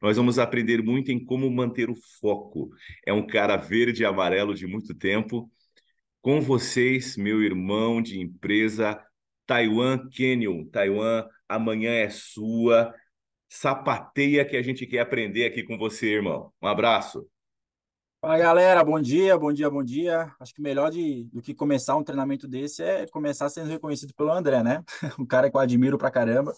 Nós vamos aprender muito em como manter o foco. É um cara verde e amarelo de muito tempo. Com vocês, meu irmão de empresa, Taiwan Canyon. Taiwan, amanhã é sua. Sapateia que a gente quer aprender aqui com você, irmão. Um abraço. Fala galera, bom dia, bom dia, bom dia. Acho que melhor do que começar um treinamento desse é começar sendo reconhecido pelo André, né? Um cara que eu admiro pra caramba,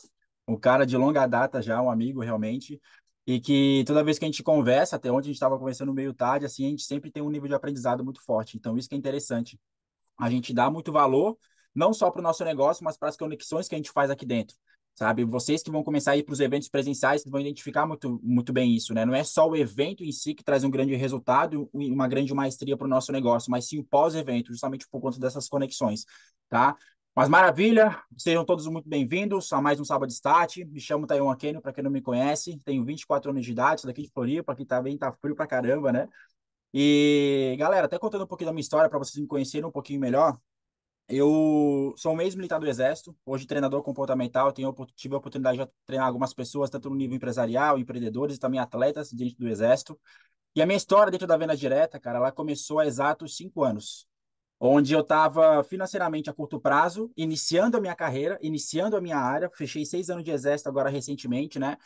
um cara de longa data já, um amigo realmente, e que toda vez que a gente conversa, até onde a gente estava conversando meio tarde, assim, a gente sempre tem um nível de aprendizado muito forte. Então, isso que é interessante. A gente dá muito valor, não só para o nosso negócio, mas para as conexões que a gente faz aqui dentro. Sabe, vocês que vão começar a ir para os eventos presenciais vão identificar muito bem isso, né? Não é só o evento em si que traz um grande resultado e uma grande maestria para o nosso negócio, mas sim o pós-evento, justamente por conta dessas conexões, tá? Mas maravilha, sejam todos muito bem-vindos a mais um Sábado Start. Me chamo Taiwan Aquino, para quem não me conhece, tenho 24 anos de idade, sou daqui de Floripa, aqui também tá frio pra caramba, né? E galera, até contando um pouquinho da minha história para vocês me conhecerem um pouquinho melhor. Eu sou um ex-militar do Exército, hoje treinador comportamental, tive a oportunidade de treinar algumas pessoas, tanto no nível empresarial, empreendedores e também atletas dentro do Exército. E a minha história dentro da venda direta, cara, ela começou há exatos 5 anos, onde eu estava financeiramente a curto prazo, iniciando a minha carreira, iniciando a minha área, fechei 6 anos de Exército agora recentemente, né?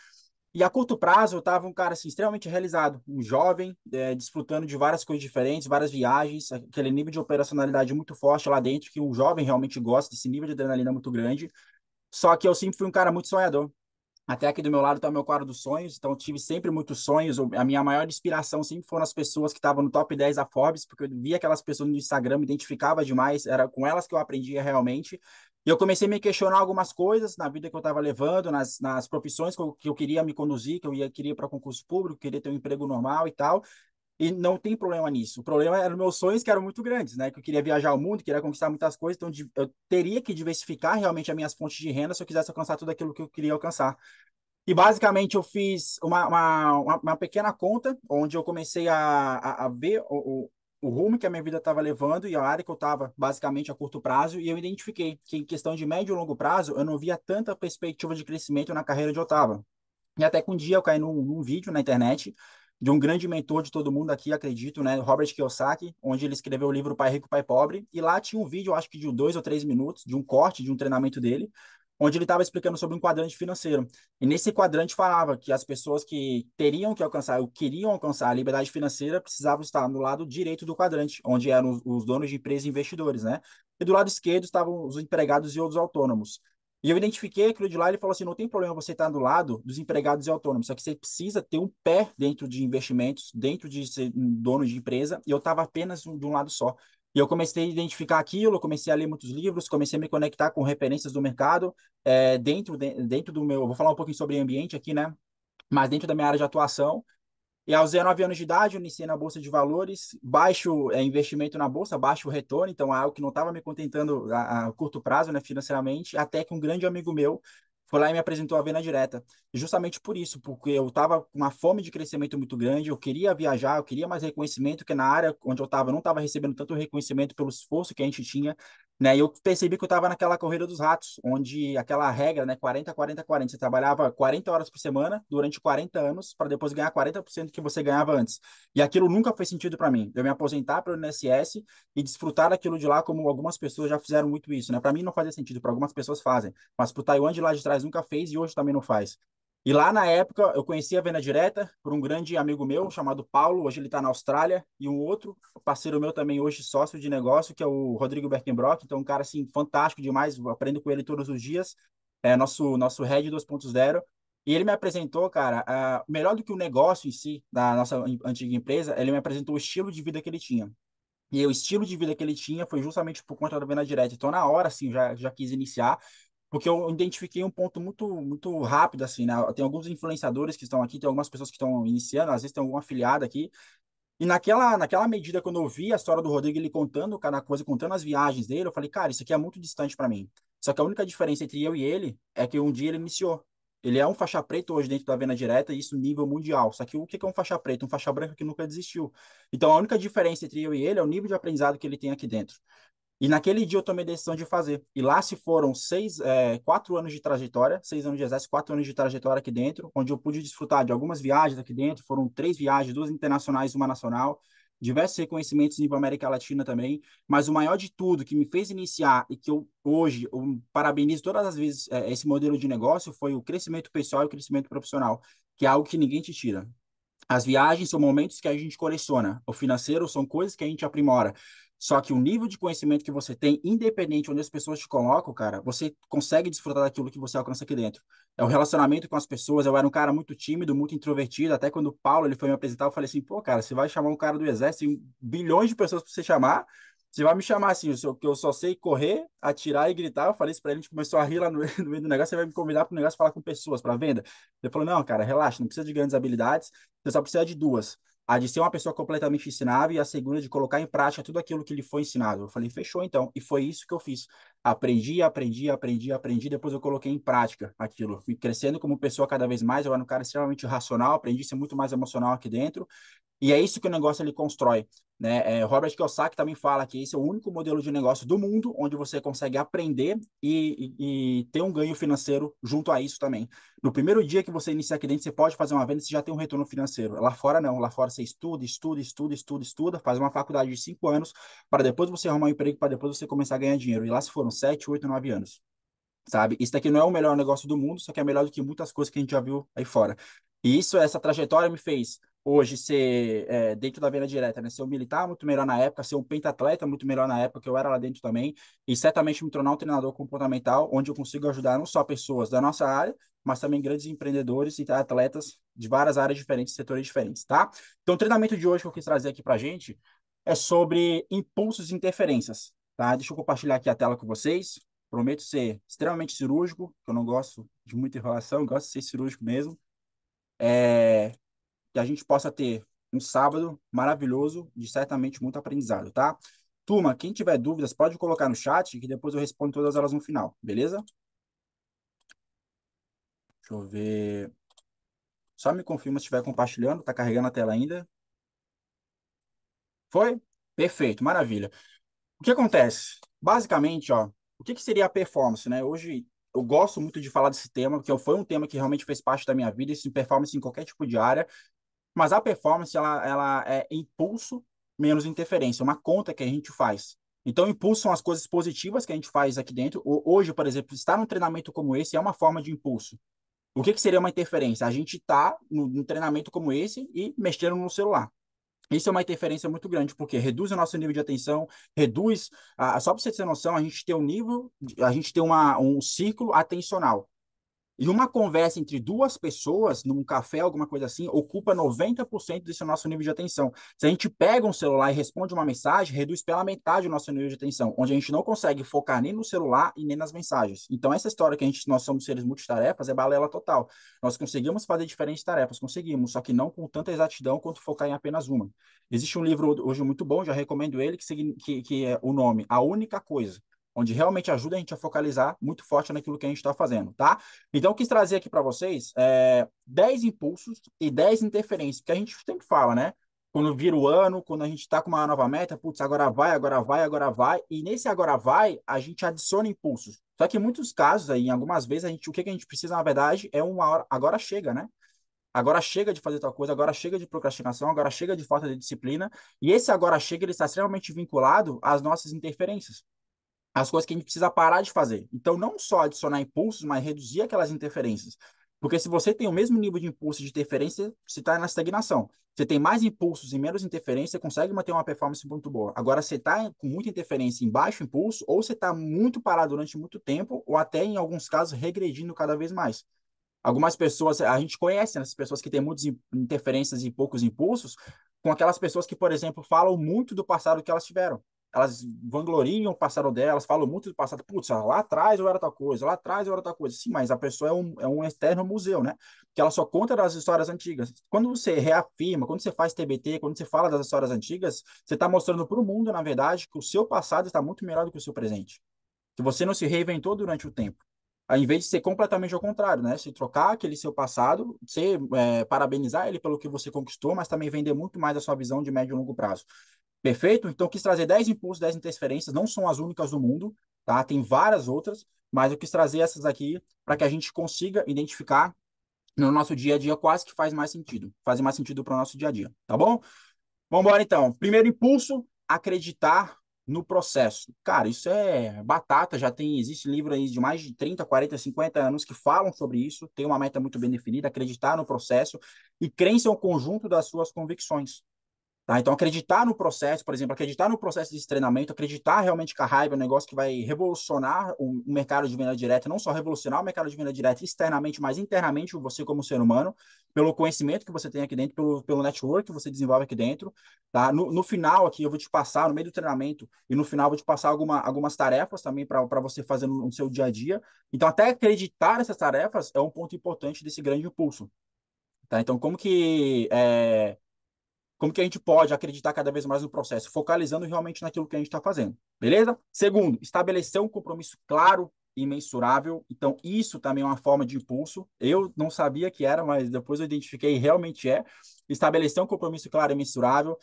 E a curto prazo, eu estava um cara assim, extremamente realizado, um jovem, desfrutando de várias coisas diferentes, várias viagens, aquele nível de operacionalidade muito forte lá dentro, que o jovem realmente gosta, desse nível de adrenalina muito grande. Só que eu sempre fui um cara muito sonhador. Até aqui do meu lado está o meu quadro dos sonhos, então eu tive sempre muitos sonhos. A minha maior inspiração sempre foram as pessoas que estavam no top 10 da Forbes, porque eu via aquelas pessoas no Instagram, me identificava demais, era com elas que eu aprendia realmente. E eu comecei a me questionar algumas coisas na vida que eu estava levando, nas profissões que eu queria me conduzir, que queria ir para concurso público, queria ter um emprego normal e tal. E não tem problema nisso. O problema eram meus sonhos que eram muito grandes, né? Que eu queria viajar o mundo, queria conquistar muitas coisas, então eu teria que diversificar realmente as minhas fontes de renda se eu quisesse alcançar tudo aquilo que eu queria alcançar. E basicamente eu fiz uma pequena conta, onde eu comecei a ver o rumo que a minha vida estava levando e a área que eu estava, basicamente, a curto prazo, e eu identifiquei que em questão de médio e longo prazo, eu não via tanta perspectiva de crescimento na carreira onde eu estava. E até que um dia eu caí num vídeo na internet de um grande mentor de todo mundo aqui, acredito, né, Robert Kiyosaki, onde ele escreveu o livro Pai Rico, Pai Pobre, e lá tinha um vídeo, acho que de 2 ou 3 minutos, de um corte de um treinamento dele, onde ele estava explicando sobre um quadrante financeiro. E nesse quadrante falava que as pessoas que teriam que alcançar, ou queriam alcançar a liberdade financeira, precisavam estar no lado direito do quadrante, onde eram os donos de empresas e investidores, né? E do lado esquerdo estavam os empregados e outros autônomos. E eu identifiquei aquilo de lá, ele falou assim, não tem problema você estar do lado dos empregados e autônomos, só que você precisa ter um pé dentro de investimentos, dentro de ser um dono de empresa, e eu estava apenas de um lado só. E eu comecei a identificar aquilo, comecei a ler muitos livros, comecei a me conectar com referências do mercado, dentro do meu, vou falar um pouquinho sobre ambiente aqui, né? Mas dentro da minha área de atuação, e aos 19 anos de idade, eu iniciei na Bolsa de Valores, baixo investimento na Bolsa, baixo retorno, então é algo que não estava me contentando a curto prazo, né, financeiramente, até que um grande amigo meu foi lá e me apresentou a venda direta. E justamente por isso, porque eu estava com uma fome de crescimento muito grande, eu queria viajar, eu queria mais reconhecimento, que na área onde eu estava não estava recebendo tanto reconhecimento pelo esforço que a gente tinha, né? E eu percebi que eu estava naquela corrida dos ratos, onde aquela regra, né, 40, 40, 40, você trabalhava 40 horas por semana durante 40 anos para depois ganhar 40% do que você ganhava antes. E aquilo nunca fez sentido para mim. Eu me aposentar pelo INSS e desfrutar daquilo de lá como algumas pessoas já fizeram muito isso, né? Para mim não fazia sentido, para algumas pessoas fazem, mas para o Taiwan de lá de trás nunca fez e hoje também não faz. E lá na época eu conheci a venda direta por um grande amigo meu chamado Paulo, hoje ele está na Austrália, e um outro parceiro meu também hoje sócio de negócio, que é o Rodrigo Berkenbrock, então um cara assim fantástico demais, eu aprendo com ele todos os dias, é nosso Head 2.0. E ele me apresentou, cara, melhor do que o negócio em si, da nossa antiga empresa, ele me apresentou o estilo de vida que ele tinha. E o estilo de vida que ele tinha foi justamente por conta da venda direta. Então, na hora, assim, já quis iniciar, porque eu identifiquei um ponto muito rápido, assim, né? Tem alguns influenciadores que estão aqui, tem algumas pessoas que estão iniciando, às vezes tem alguma afiliada aqui. E naquela medida, quando eu vi a história do Rodrigo, ele contando cada coisa, contando as viagens dele, eu falei, cara, isso aqui é muito distante para mim. Só que a única diferença entre eu e ele é que um dia ele iniciou. Ele é um faixa preta hoje dentro da venda direta, e isso nível mundial. Só que o que é um faixa preta? Um faixa branca que nunca desistiu. Então, a única diferença entre eu e ele é o nível de aprendizado que ele tem aqui dentro. E naquele dia eu tomei a decisão de fazer. E lá se foram 4 anos de trajetória, 6 anos de exército, 4 anos de trajetória aqui dentro, onde eu pude desfrutar de algumas viagens aqui dentro. Foram 3 viagens, 2 internacionais, uma nacional, diversos reconhecimentos em nível América Latina também. Mas o maior de tudo que me fez iniciar e que eu hoje eu parabenizo todas as vezes esse modelo de negócio foi o crescimento pessoal e o crescimento profissional, que é algo que ninguém te tira. As viagens são momentos que a gente coleciona. O financeiro são coisas que a gente aprimora. Só que o nível de conhecimento que você tem, independente onde as pessoas te colocam, cara, você consegue desfrutar daquilo que você alcança aqui dentro. É o relacionamento com as pessoas. Eu era um cara muito tímido, muito introvertido. Até quando o Paulo ele foi me apresentar, eu falei assim: pô, cara, você vai chamar um cara do exército, tem bilhões de pessoas para você chamar. Você vai me chamar assim, que eu só sei correr, atirar e gritar. Eu falei isso para ele, a gente começou a rir lá no, no meio do negócio. Você vai me convidar para o negócio falar com pessoas, para venda. Ele falou: não, cara, relaxa, não precisa de grandes habilidades. Você só precisa de duas. A de ser uma pessoa completamente ensinável e a segunda de colocar em prática tudo aquilo que lhe foi ensinado. Eu falei, fechou então. E foi isso que eu fiz. Aprendi, aprendi, aprendi, aprendi. Depois eu coloquei em prática aquilo. Fui crescendo como pessoa cada vez mais. Eu era um cara extremamente racional. Aprendi a ser muito mais emocional aqui dentro. E é isso que o negócio ele constrói, né? Robert Kiyosaki também fala que esse é o único modelo de negócio do mundo onde você consegue aprender e ter um ganho financeiro junto a isso também. No primeiro dia que você inicia aqui dentro, você pode fazer uma venda, você já tem um retorno financeiro. Lá fora não, lá fora você estuda, estuda, estuda, estuda, estuda, faz uma faculdade de 5 anos para depois você arrumar um emprego, para depois você começar a ganhar dinheiro. E lá se foram 7, 8, 9 anos, sabe? Isso daqui não é o melhor negócio do mundo, só que é melhor do que muitas coisas que a gente já viu aí fora. E isso, essa trajetória me fez hoje ser, dentro da venda direta, né? Ser um militar muito melhor na época, ser um pentatleta muito melhor na época, que eu era lá dentro também, e certamente me tornar um treinador comportamental, onde eu consigo ajudar não só pessoas da nossa área, mas também grandes empreendedores e atletas de várias áreas diferentes, setores diferentes, tá? Então, o treinamento de hoje que eu quis trazer aqui pra gente é sobre impulsos e interferências, tá? Deixa eu compartilhar aqui a tela com vocês. Prometo ser extremamente cirúrgico, que eu não gosto de muita enrolação, eu gosto de ser cirúrgico mesmo. Que a gente possa ter um sábado maravilhoso de certamente muito aprendizado, tá? Turma, quem tiver dúvidas pode colocar no chat que depois eu respondo todas elas no final, beleza? Deixa eu ver. Só me confirma se estiver compartilhando, tá carregando a tela ainda. Foi? Perfeito, maravilha. O que acontece? Basicamente, ó, o que seria a performance, né? Hoje eu gosto muito de falar desse tema, porque foi um tema que realmente fez parte da minha vida, esse performance em qualquer tipo de área, mas a performance, ela é impulso menos interferência, uma conta que a gente faz. Então, impulso são as coisas positivas que a gente faz aqui dentro. Hoje, por exemplo, estar num treinamento como esse é uma forma de impulso. O que seria uma interferência? A gente está num treinamento como esse e mexendo no celular. Isso é uma interferência muito grande, porque reduz o nosso nível de atenção, reduz. Só para você ter noção, a gente tem um nível, a gente tem um ciclo atencional. E uma conversa entre duas pessoas, num café, alguma coisa assim, ocupa 90% desse nosso nível de atenção. Se a gente pega um celular e responde uma mensagem, reduz pela metade o nosso nível de atenção, onde a gente não consegue focar nem no celular e nem nas mensagens. Então, essa história que nós somos seres multitarefas é balela total. Nós conseguimos fazer diferentes tarefas, conseguimos, só que não com tanta exatidão quanto focar em apenas uma. Existe um livro hoje muito bom, já recomendo ele, que é o nome A Única Coisa, onde realmente ajuda a gente a focalizar muito forte naquilo que a gente está fazendo, tá? Então, eu quis trazer aqui para vocês 10 impulsos e 10 interferências, que a gente sempre fala, né? Quando vira o ano, quando a gente está com uma nova meta, putz, agora vai, agora vai, agora vai. E nesse agora vai, a gente adiciona impulsos. Só que em muitos casos, aí, em algumas vezes, o que a gente precisa, na verdade, é uma hora, agora chega, né? Agora chega de fazer tal coisa, agora chega de procrastinação, agora chega de falta de disciplina. E esse agora chega, ele está extremamente vinculado às nossas interferências, as coisas que a gente precisa parar de fazer. Então, não só adicionar impulsos, mas reduzir aquelas interferências. Porque se você tem o mesmo nível de impulso e de interferência, você está na estagnação. Você tem mais impulsos e menos interferência, você consegue manter uma performance muito boa. Agora, você está com muita interferência em baixo impulso, ou você está muito parado durante muito tempo, ou até, em alguns casos, regredindo cada vez mais. Algumas pessoas, a gente conhece, né, essas pessoas que têm muitas interferências e poucos impulsos, com aquelas pessoas que, por exemplo, falam muito do passado que elas tiveram. Elas vangloriam o passado delas, falam muito do passado. Putz, lá atrás eu era tal coisa, lá atrás eu era tal coisa. Sim, mas a pessoa é um eterno museu, né? Que ela só conta das histórias antigas. Quando você reafirma, quando você faz TBT, quando você fala das histórias antigas, você está mostrando para o mundo, na verdade, que o seu passado está muito melhor do que o seu presente. Que você não se reinventou durante o tempo. Ao invés de ser completamente ao contrário, né? Se trocar aquele seu passado, parabenizar ele pelo que você conquistou, mas também vender muito mais a sua visão de médio e longo prazo. Perfeito? Então, eu quis trazer 10 impulsos, 10 interferências, não são as únicas do mundo, tá? Tem várias outras, mas eu quis trazer essas aqui para que a gente consiga identificar no nosso dia a dia quais que fazem mais sentido para o nosso dia a dia, tá bom? Vamos embora então. Primeiro impulso, acreditar no processo. Cara, isso é batata, existe livro aí de mais de 30, 40, 50 anos que falam sobre isso, tem uma meta muito bem definida, acreditar no processo e crença é um conjunto das suas convicções. Tá? Então, acreditar no processo, por exemplo, acreditar no processo de treinamento, acreditar realmente que a raiva é um negócio que vai revolucionar o mercado de venda direta, não só revolucionar o mercado de venda direta externamente, mas internamente você como ser humano, pelo conhecimento que você tem aqui dentro, pelo network que você desenvolve aqui dentro. Tá? No final aqui, eu vou te passar, no meio do treinamento, e no final eu vou te passar algumas tarefas também para você fazer no seu dia a dia. Então, até acreditar nessas tarefas é um ponto importante desse grande impulso. Tá? Então, como que a gente pode acreditar cada vez mais no processo, focalizando realmente naquilo que a gente está fazendo, beleza? Segundo, estabelecer um compromisso claro e mensurável. Então, isso também é uma forma de impulso. Eu não sabia que era, mas depois eu identifiquei e realmente é. Estabelecer um compromisso claro e mensurável.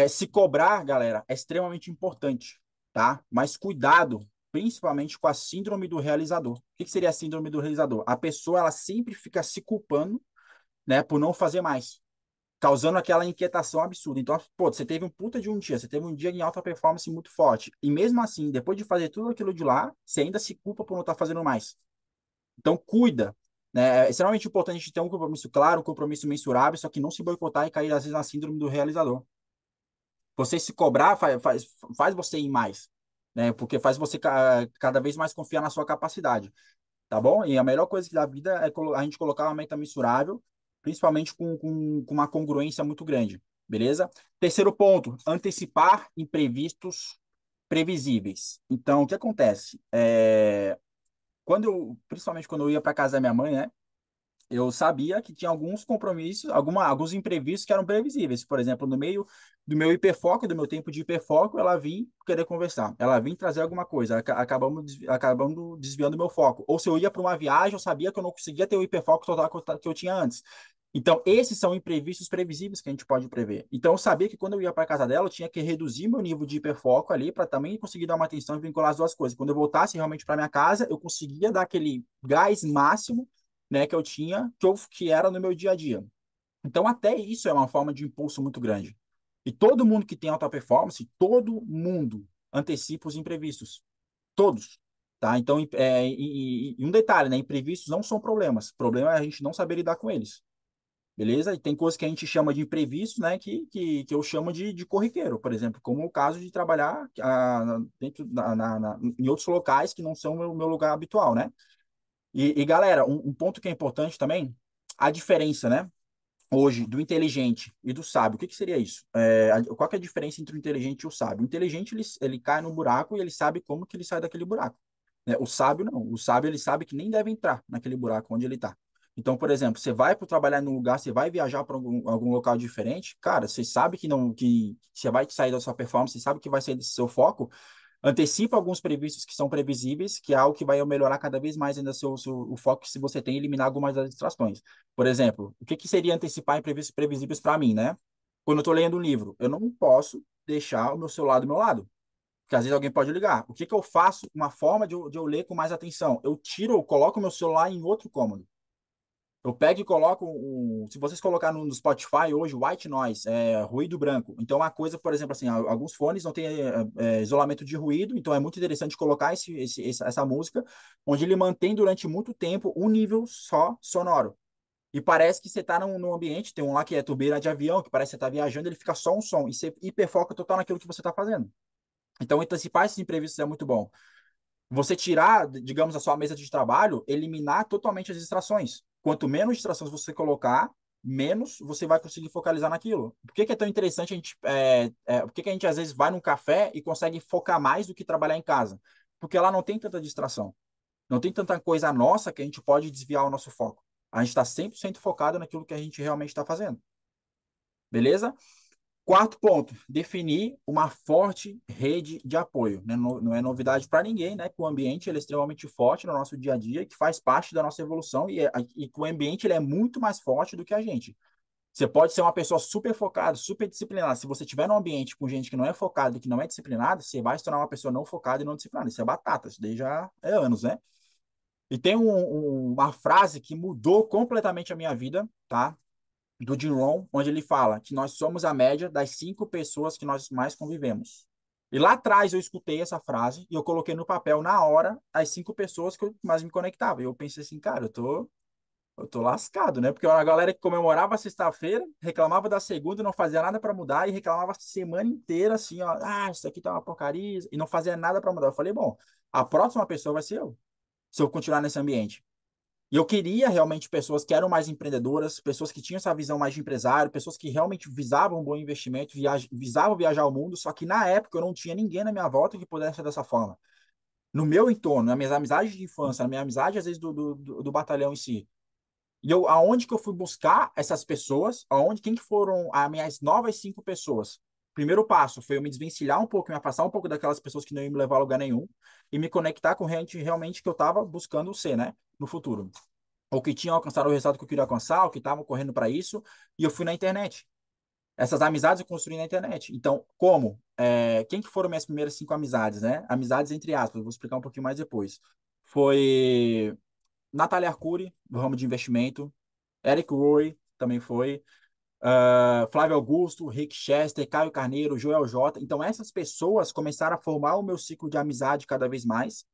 Se cobrar, galera, é extremamente importante, tá? Mas cuidado, principalmente com a síndrome do realizador. O que seria a síndrome do realizador? A pessoa, ela sempre fica se culpando, né, por não fazer mais, causando aquela inquietação absurda. Então, pô, você teve um puta de um dia, você teve um dia em alta performance muito forte. E mesmo assim, depois de fazer tudo aquilo de lá, você ainda se culpa por não estar fazendo mais. Então, cuida. Né? É extremamente importante a gente ter um compromisso claro, um compromisso mensurável, só que não se boicotar e cair, às vezes, na síndrome do realizador. Você se cobrar faz você ir mais, né? Porque faz você cada vez mais confiar na sua capacidade, tá bom? E a melhor coisa da vida é a gente colocar uma meta mensurável, principalmente com uma congruência muito grande, beleza? Terceiro ponto, antecipar imprevistos previsíveis. Então, o que acontece? Principalmente quando eu ia para casa da minha mãe, né? Eu sabia que tinha alguns compromissos, alguns imprevistos que eram previsíveis. Por exemplo, no meio do meu hiperfoco, do meu tempo de hiperfoco, ela vinha querer conversar, ela vinha trazer alguma coisa, acabando desviando meu foco. Ou se eu ia para uma viagem, eu sabia que eu não conseguia ter o hiperfoco total que eu tinha antes. Então, esses são imprevistos previsíveis que a gente pode prever. Então, eu sabia que quando eu ia para casa dela, eu tinha que reduzir meu nível de hiperfoco ali para também conseguir dar uma atenção e vincular as duas coisas. Quando eu voltasse realmente para minha casa, eu conseguia dar aquele gás máximo, né, que eu tinha, que era no meu dia a dia. Então, até isso é uma forma de impulso muito grande. E todo mundo que tem alta performance, todo mundo antecipa os imprevistos. Todos. Tá? Então, e um detalhe, né? Imprevistos não são problemas. O problema é a gente não saber lidar com eles. Beleza? E tem coisas que a gente chama de imprevistos, né? Que eu chamo de corriqueiro, por exemplo, como o caso de trabalhar dentro em outros locais que não são o meu lugar habitual, né? E galera, um ponto que é importante também, a diferença, né? Hoje, do inteligente e do sábio, o que seria isso? Qual que é a diferença entre o inteligente e o sábio? O inteligente, ele cai no buraco e ele sabe como que ele sai daquele buraco. Né? O sábio, não. O sábio, ele sabe que nem deve entrar naquele buraco onde ele está. Então, por exemplo, você vai para trabalhar num lugar, você vai viajar para algum local diferente, cara, você sabe que não que você vai sair da sua performance, você sabe que vai sair desse seu foco, antecipa alguns previstos que são previsíveis, que é algo que vai melhorar cada vez mais ainda o foco que você tem e eliminar algumas das distrações. Por exemplo, o que seria antecipar imprevistos previsíveis para mim, né? Quando eu estou lendo um livro, eu não posso deixar o meu celular do meu lado, porque às vezes alguém pode ligar. O que eu faço? Uma forma de eu ler com mais atenção. Eu coloco o meu celular em outro cômodo. Eu pego e coloco se vocês colocar no Spotify hoje, white noise, ruído branco. Então, uma coisa, por exemplo, assim, alguns fones não têm isolamento de ruído, então é muito interessante colocar essa música, onde ele mantém durante muito tempo um nível só sonoro. E parece que você está num ambiente, tem um lá que é turbeira de avião, que parece que você está viajando, ele fica só um som, e você hiperfoca total naquilo que você está fazendo. Então, antecipar esses imprevistos é muito bom. Você tirar, digamos, a sua mesa de trabalho, eliminar totalmente as distrações. Quanto menos distrações você colocar, menos você vai conseguir focalizar naquilo. Por que é tão interessante por que a gente às vezes vai num café e consegue focar mais do que trabalhar em casa? Porque lá não tem tanta distração. Não tem tanta coisa nossa que a gente pode desviar o nosso foco. A gente está 100% focado naquilo que a gente realmente está fazendo. Beleza? Quarto ponto, definir uma forte rede de apoio. Né? Não é novidade para ninguém, né? Que o ambiente ele é extremamente forte no nosso dia a dia, que faz parte da nossa evolução e que o ambiente ele é muito mais forte do que a gente. Você pode ser uma pessoa super focada, super disciplinada. Se você estiver num ambiente com gente que não é focada e que não é disciplinada, você vai se tornar uma pessoa não focada e não disciplinada. Isso é batata, isso daí já é anos, né? E tem uma frase que mudou completamente a minha vida, tá? Do Jim Rohn, onde ele fala que nós somos a média das 5 pessoas que nós mais convivemos. E lá atrás eu escutei essa frase e eu coloquei no papel na hora as 5 pessoas que eu mais me conectava. E eu pensei assim, cara, eu tô lascado, né? Porque a galera que comemorava a sexta-feira, reclamava da segunda, não fazia nada para mudar e reclamava a semana inteira assim, ó, isso aqui tá uma porcaria e não fazia nada para mudar. Eu falei, bom, a próxima pessoa vai ser eu, se eu continuar nesse ambiente. E eu queria realmente pessoas que eram mais empreendedoras, pessoas que tinham essa visão mais de empresário, pessoas que realmente visavam um bom investimento, visavam viajar ao mundo, só que na época eu não tinha ninguém na minha volta que pudesse ser dessa forma. No meu entorno, nas minhas amizades de infância, na minha amizade, às vezes, do batalhão em si. E eu, aonde que eu fui buscar essas pessoas? Quem que foram as minhas novas 5 pessoas? Primeiro passo foi eu me desvencilhar um pouco, me afastar um pouco daquelas pessoas que não iam me levar a lugar nenhum e me conectar com gente realmente que eu estava buscando ser, né? No futuro. Ou que tinham alcançado o resultado que eu queria alcançar, ou que estavam correndo para isso, e eu fui na internet. Essas amizades eu construí na internet. Então, como? Quem que foram minhas primeiras 5 amizades, né? Amizades entre aspas, eu vou explicar um pouquinho mais depois. Foi Natália Arcuri, do ramo de investimento, Eric Roy, também foi, Flávio Augusto, Rick Chester, Caio Carneiro, Joel J. Então, essas pessoas começaram a formar o meu ciclo de amizade cada vez mais,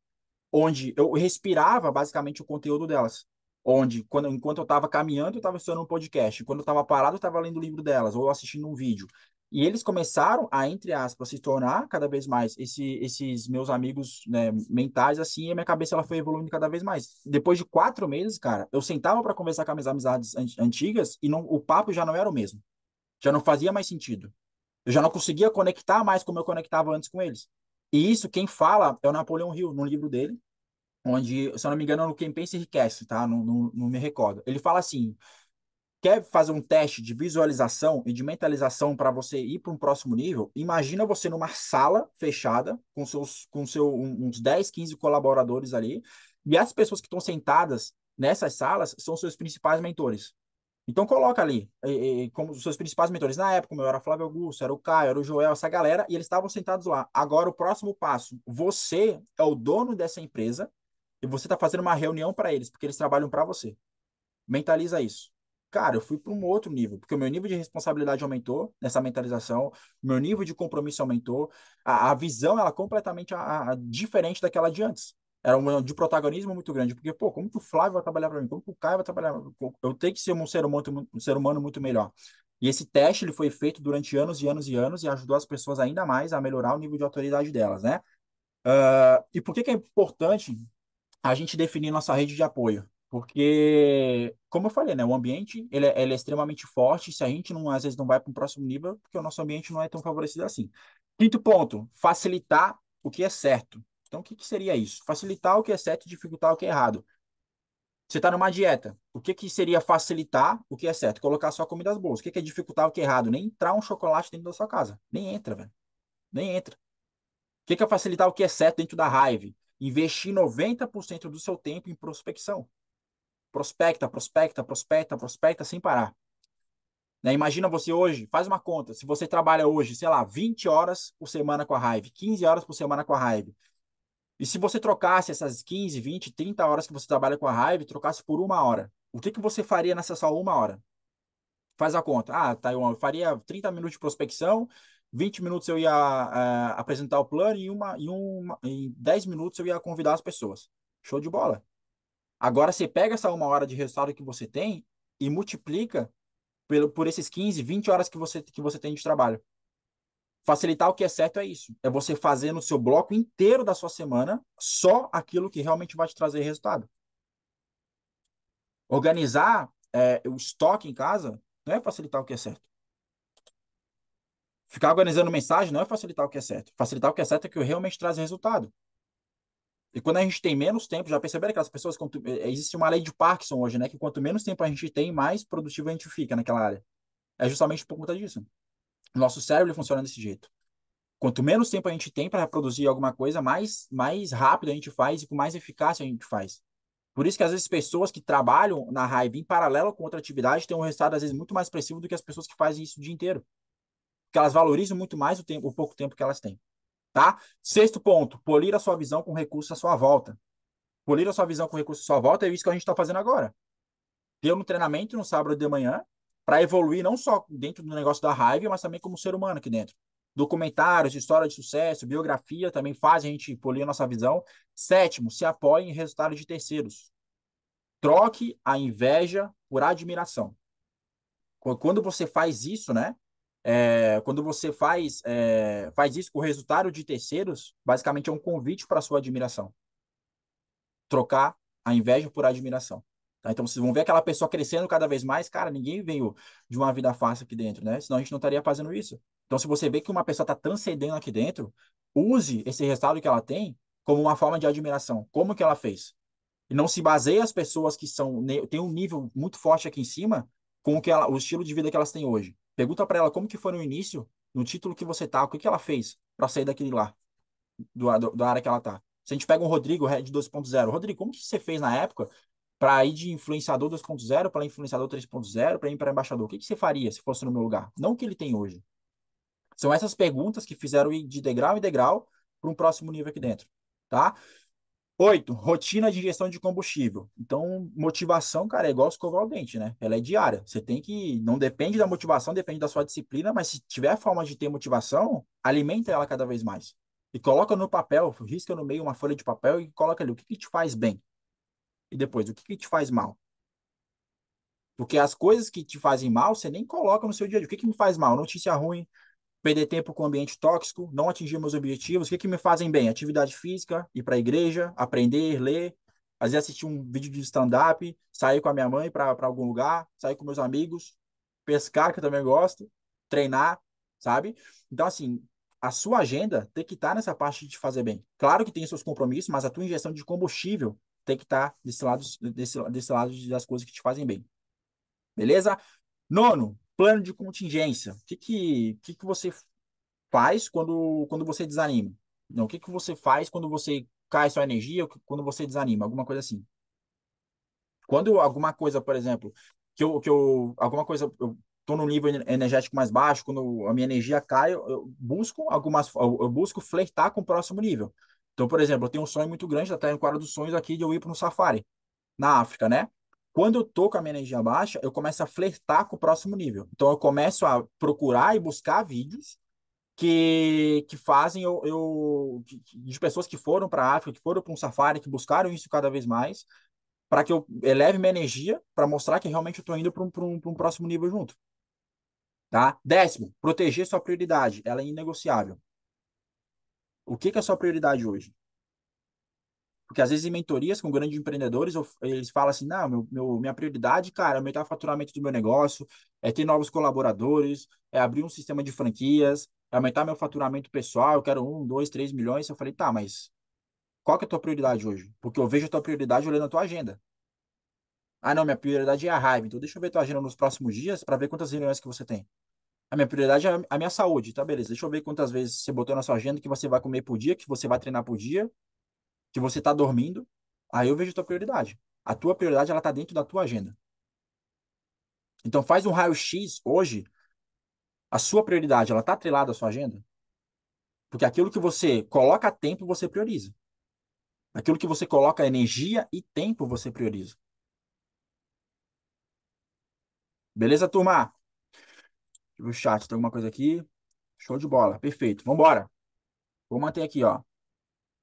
onde eu respirava basicamente o conteúdo delas. Enquanto eu estava caminhando, eu estava estudando um podcast. Quando eu estava parado, eu estava lendo o livro delas ou assistindo um vídeo. E eles começaram a, entre aspas, se tornar cada vez mais esses meus amigos, né, mentais, assim, e a minha cabeça ela foi evoluindo cada vez mais. Depois de 4 meses, cara, eu sentava para conversar com as minhas amizades antigas e o papo já não era o mesmo. Já não fazia mais sentido. Eu já não conseguia conectar mais como eu conectava antes com eles. E isso, quem fala é o Napoleão Hill, no livro dele, onde, se eu não me engano, no Quem Pensa Enriquece, tá? Não me recordo. Ele fala assim: quer fazer um teste de visualização e de mentalização para você ir para um próximo nível? Imagina você numa sala fechada, uns 10, 15 colaboradores ali, e as pessoas que estão sentadas nessas salas são seus principais mentores. Então coloca ali como os seus principais mentores. Na época, meu, era Flávio Augusto, era o Caio, era o Joel, essa galera, e eles estavam sentados lá. Agora, o próximo passo. Você é o dono dessa empresa e você está fazendo uma reunião para eles, porque eles trabalham para você. Mentaliza isso. Cara, eu fui para um outro nível, porque o meu nível de responsabilidade aumentou nessa mentalização, o meu nível de compromisso aumentou, a visão ela é completamente diferente daquela de antes. Era um de protagonismo muito grande, porque, pô, como que o Flávio vai trabalhar para mim? Como que o Caio vai trabalhar? Eu tenho que ser um ser humano muito melhor. E esse teste ele foi feito durante anos e anos e anos e ajudou as pessoas ainda mais a melhorar o nível de autoridade delas, né? E por que que é importante a gente definir nossa rede de apoio? Porque, como eu falei, né, o ambiente ele é extremamente forte. Se a gente não, às vezes não vai para um próximo nível, porque o nosso ambiente não é tão favorecido assim. Quinto ponto, facilitar o que é certo. Então, o que que seria isso? Facilitar o que é certo e dificultar o que é errado. Você está numa dieta. O que que seria facilitar o que é certo? Colocar só comidas boas. O que que é dificultar o que é errado? Nem entrar um chocolate dentro da sua casa. Nem entra, velho. Nem entra. O que que é facilitar o que é certo dentro da Hive? Investir 90% do seu tempo em prospecção. Prospecta, prospecta, prospecta, prospecta sem parar. Né? Imagina você hoje, faz uma conta, se você trabalha hoje, sei lá, 20 horas por semana com a Hive, 15 horas por semana com a Hive, e se você trocasse essas 15, 20, 30 horas que você trabalha com a Hive, trocasse por 1 hora, o que que você faria nessa só 1 hora? Faz a conta. Ah, tá, eu faria 30 minutos de prospecção, 20 minutos eu ia apresentar o plano em 10 minutos eu ia convidar as pessoas. Show de bola. Agora você pega essa 1 hora de resultado que você tem e multiplica por esses 15, 20 horas que você tem de trabalho. Facilitar o que é certo é isso. É você fazer no seu bloco inteiro da sua semana só aquilo que realmente vai te trazer resultado. Organizar o estoque em casa não é facilitar o que é certo. Ficar organizando mensagem não é facilitar o que é certo. Facilitar o que é certo é que realmente traz resultado. E quando a gente tem menos tempo, já perceberam que as pessoas, existe uma lei de Parkinson hoje, né? Que quanto menos tempo a gente tem, mais produtivo a gente fica naquela área. É justamente por conta disso. O nosso cérebro funciona desse jeito. Quanto menos tempo a gente tem para produzir alguma coisa, mais rápido a gente faz e com mais eficácia a gente faz. Por isso que às vezes pessoas que trabalham na raiva em paralelo com outra atividade têm um resultado às vezes muito mais expressivo do que as pessoas que fazem isso o dia inteiro. Porque elas valorizam muito mais o tempo, o pouco tempo que elas têm, tá? Sexto ponto, polir a sua visão com recursos à sua volta. Polir a sua visão com recursos à sua volta é isso que a gente está fazendo agora. Ter um treinamento no sábado de manhã para evoluir não só dentro do negócio da raiva, mas também como ser humano aqui dentro. Documentários, história de sucesso, biografia também fazem a gente polir a nossa visão. Sétimo, se apoie em resultados de terceiros. Troque a inveja por admiração. Quando você faz isso, né? Quando você faz isso com o resultado de terceiros, basicamente é um convite para a sua admiração. Trocar a inveja por admiração. Tá? Então, vocês vão ver aquela pessoa crescendo cada vez mais. Cara, ninguém veio de uma vida fácil aqui dentro, né? Senão a gente não estaria fazendo isso. Então, se você vê que uma pessoa está transcendendo aqui dentro, use esse resultado que ela tem como uma forma de admiração. Como que ela fez? E não se baseie as pessoas que têm um nível muito forte aqui em cima com o estilo de vida que elas têm hoje. Pergunta para ela como que foi no início, no título que você tá, o que que ela fez para sair daquele lá, da área que ela tá. Se a gente pega um Rodrigo Red 2.0, Rodrigo, como que você fez na época para ir de influenciador 2.0 para influenciador 3.0 para ir para embaixador? O que que você faria se fosse no meu lugar? Não o que ele tem hoje. São essas perguntas que fizeram ir de degrau em degrau para um próximo nível aqui dentro, tá? 8, rotina de gestão de combustível. Então, motivação, cara, é igual escovar o dente, né? Ela é diária. Você tem que. Não depende da motivação, depende da sua disciplina, mas se tiver forma de ter motivação, alimenta ela cada vez mais. E coloca no papel, risca no meio uma folha de papel e coloca ali o que que te faz bem. E depois, o que que te faz mal. Porque as coisas que te fazem mal, você nem coloca no seu dia a dia. O que que me faz mal? Notícia ruim, perder tempo com ambiente tóxico, não atingir meus objetivos. O que que me fazem bem? Atividade física, ir para a igreja, aprender, ler, às vezes assistir um vídeo de stand-up, sair com a minha mãe para algum lugar, sair com meus amigos, pescar, que eu também gosto, treinar, sabe? Então, assim, a sua agenda tem que estar nessa parte de te fazer bem. Claro que tem seus compromissos, mas a tua injeção de combustível tem que estar desse lado das coisas que te fazem bem. Beleza? Nono, plano de contingência. O que que você faz quando você desanima? Não, o que que você faz quando você cai sua energia, quando você desanima? Alguma coisa assim. Quando alguma coisa, por exemplo, alguma coisa, eu tô num nível energético mais baixo, quando a minha energia cai, eu busco flertar com o próximo nível. Então, por exemplo, eu tenho um sonho muito grande, até no quadro dos sonhos aqui, de eu ir para um safari na África, né? Quando eu tô com a minha energia baixa, eu começo a flertar com o próximo nível. Então, eu começo a procurar e buscar vídeos que fazem de pessoas que foram para a África, que foram para um safari, que buscaram isso cada vez mais, para que eu eleve minha energia, para mostrar que realmente eu estou indo para um próximo nível junto. Tá? Décimo, proteger sua prioridade. Ela é inegociável. O que que é a sua prioridade hoje? Porque às vezes em mentorias com grandes empreendedores, eles falam assim, não, minha prioridade, cara, é aumentar o faturamento do meu negócio, é ter novos colaboradores, é abrir um sistema de franquias, é aumentar meu faturamento pessoal, eu quero 1, 2, 3 milhões. Eu falei, tá, mas qual que é a tua prioridade hoje? Porque eu vejo a tua prioridade olhando a tua agenda. Ah, não, minha prioridade é a raiva. Então deixa eu ver a tua agenda nos próximos dias para ver quantas reuniões que você tem. A minha prioridade é a minha saúde, tá? Beleza. Deixa eu ver quantas vezes você botou na sua agenda que você vai comer por dia, que você vai treinar por dia, que você está dormindo. Aí eu vejo a tua prioridade. A tua prioridade, ela está dentro da tua agenda. Então faz um raio-x hoje. A sua prioridade, ela está atrelada à sua agenda? Porque aquilo que você coloca tempo, você prioriza. Aquilo que você coloca energia e tempo, você prioriza. Beleza, turma? Deixa eu ver o chat, tem alguma coisa aqui? Show de bola. Perfeito. Vamos embora. Vou manter aqui, ó.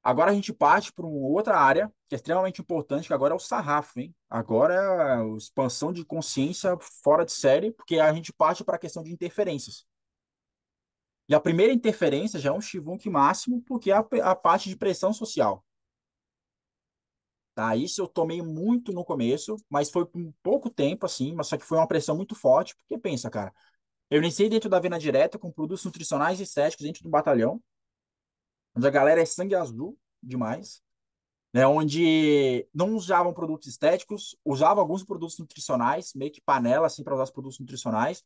Agora a gente parte para uma outra área que é extremamente importante, que agora é o sarrafo, hein? Agora é a expansão de consciência fora de série, porque a gente parte para a questão de interferências. E a primeira interferência já é um chibunque máximo, porque é a parte de pressão social. Tá? Isso eu tomei muito no começo, mas foi por um pouco tempo, assim, mas só que foi uma pressão muito forte, porque pensa, cara, eu iniciei dentro da Venda Direta com produtos nutricionais e estéticos dentro do batalhão, onde a galera é sangue azul demais, né? Onde não usavam produtos estéticos, usavam alguns produtos nutricionais, meio que panela, assim, para usar os produtos nutricionais.